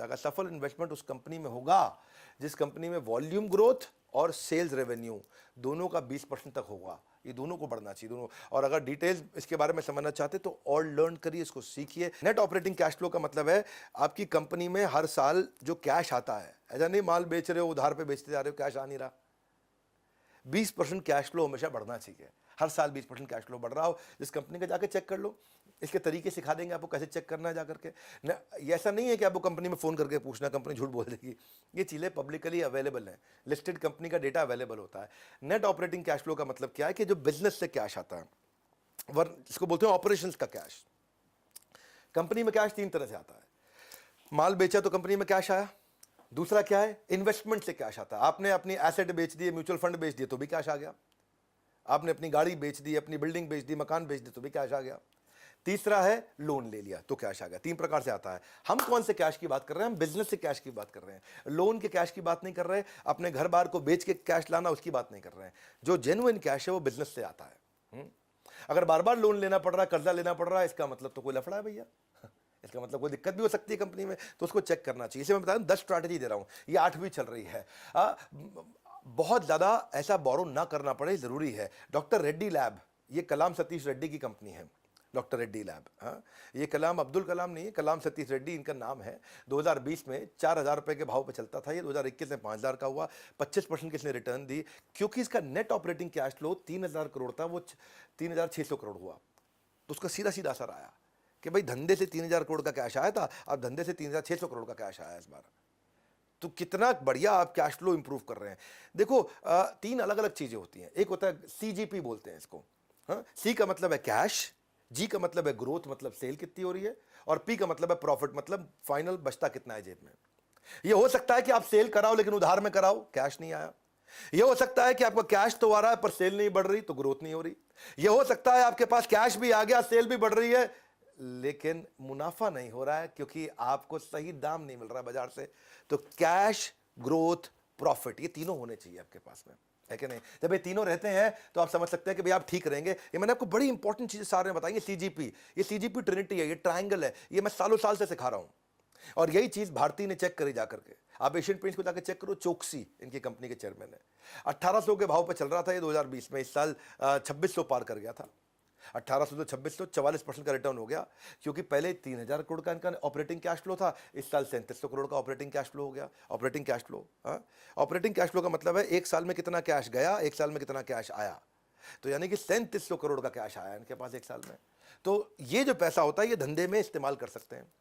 अगर सफल इन्वेस्टमेंट उस कंपनी में होगा जिस कंपनी में वॉल्यूम ग्रोथ और सेल्स रेवेन्यू दोनों का 20% तक होगा। ये दोनों को बढ़ना चाहिए, दोनों। और अगर डिटेल्स इसके बारे में समझना चाहते तो और लर्न करिए, इसको सीखिए। नेट ऑपरेटिंग कैश फ्लो का मतलब है आपकी कंपनी में हर साल जो कैश आता है, ऐसा नहीं माल बेच रहे हो उधार पे बेचते जा रहे हो, कैश आ नहीं रहा। 20% कैश फ्लो हमेशा बढ़ना चाहिए, हर साल 20% कैश फ्लो बढ़ रहा हो। जिस कंपनी का जाके चेक कर लो, इसके तरीके सिखा देंगे आपको कैसे चेक करना है जाकर के। न ये ऐसा नहीं है कि आपको कंपनी में फ़ोन करके पूछना, कंपनी झूठ बोल देगी। ये चीज़ें पब्लिकली अवेलेबल हैं, लिस्टेड कंपनी का डेटा अवेलेबल होता है। नेट ऑपरेटिंग कैश फ्लो का मतलब क्या है कि जो बिजनेस से कैश आता है, इसको बोलते हैं ऑपरेशंस का कैश। कंपनी में कैश 3 तरह से आता है। माल बेचा तो कंपनी में कैश आया। दूसरा क्या है, इन्वेस्टमेंट से कैश आता है। आपने अपनी एसेट बेच दिए, म्यूचुअल फंड बेच दिए तो भी कैश आ गया। आपने अपनी गाड़ी बेच दी, अपनी बिल्डिंग बेच दी, मकान बेच दी तो भी कैश आ गया। तीसरा है लोन ले लिया तो कैश आ गया। 3 प्रकार से आता है। हम कौन से कैश की बात कर रहे हैं? हम बिजनेस से कैश की बात कर रहे हैं। लोन के कैश की बात नहीं कर रहे, अपने घर बार को बेच के कैश लाना उसकी बात नहीं कर रहे हैं। जो जेन्युइन कैश है वो बिजनेस से आता है। अगर बार बार लोन लेना पड़ रहा है, कर्जा लेना पड़ रहा है, इसका मतलब तो कोई लफड़ा है भैया। इसका मतलब कोई दिक्कत भी हो सकती है कंपनी में, तो उसको चेक करना चाहिए। इसे मैं बता दूं 10 स्ट्रैटेजी दे रहा हूं, ये 8वीं चल रही है। बहुत ज़्यादा ऐसा बोरो ना करना पड़े, ज़रूरी है। डॉक्टर रेड्डी लैब, ये कलाम सतीश रेड्डी की कंपनी है, डॉक्टर रेड्डी लैब। हाँ, ये कलाम अब्दुल कलाम नहीं है, कलाम सतीश रेड्डी इनका नाम है। 2020 में 4,000 रुपये के भाव पे चलता था ये, 2021 में 5,000 का हुआ। 25% किसने रिटर्न दी, क्योंकि इसका net operating cash flow 3,000 crore था, वो 3,600 करोड़ हुआ। तो उसका सीधा सीधा असर आया कि भाई धंधे से 3,000 करोड़ का कैश आया था, अब धंधे से 3,600 करोड़ का कैश आया इस बार। तो कितना बढ़िया आप कैश फ्लो इंप्रूव कर रहे हैं। देखो 3 अलग अलग चीजें होती हैं। एक होता है CGP बोलते हैं इसको। हाँ, C का मतलब है कैश, G का मतलब है ग्रोथ, मतलब सेल कितनी हो रही है, और P का मतलब है प्रॉफिट, मतलब फाइनल बचता कितना है जेब में। ये हो सकता है कि आप सेल कराओ लेकिन उधार में कराओ, कैश नहीं आया। यह हो सकता है कि आपका कैश तो आ रहा है पर सेल नहीं बढ़ रही, तो ग्रोथ नहीं हो रही। यह हो सकता है आपके पास कैश भी आ गया, सेल भी बढ़ रही है, लेकिन मुनाफा नहीं हो रहा है क्योंकि आपको सही दाम नहीं मिल रहा बाजार से। तो कैश, ग्रोथ, प्रॉफिट, ये तीनों होने चाहिए आपके पास में, है कि नहीं? जब ये तीनों रहते हैं तो आप समझ सकते हैं कि भाई आप ठीक रहेंगे। ये मैंने आपको बड़ी इंपॉर्टेंट चीजें सारे में बताई। ये CGP ट्रिनिटी है, ये ट्रायंगल है, ये मैं सालों साल से सिखा रहा हूं। और यही चीज भारती ने चेक करी जाकर के। आप एशियन पेंट्स को जाकर चेक करो, चोकसी इनकी कंपनी के चेयरमैन है। 1800 के भाव पे चल रहा था ये 2020 में, इस साल 2600 पार कर गया था। 1800 से 2600, 44% का रिटर्न हो गया, क्योंकि पहले 3,000 करोड़ का इनका ऑपरेटिंग कैश फ्लो था, इस साल 3700 करोड़ का ऑपरेटिंग कैश फ्लो हो गया। Operating cash flow, operating cash flow का मतलब है एक साल में कितना कैश गया, एक साल में कितना कैश आया। तो यानी कि 3700 करोड़ का कैश आया इनके पास एक साल में। तो ये जो पैसा होता है ये धंधे में इस्तेमाल कर सकते हैं।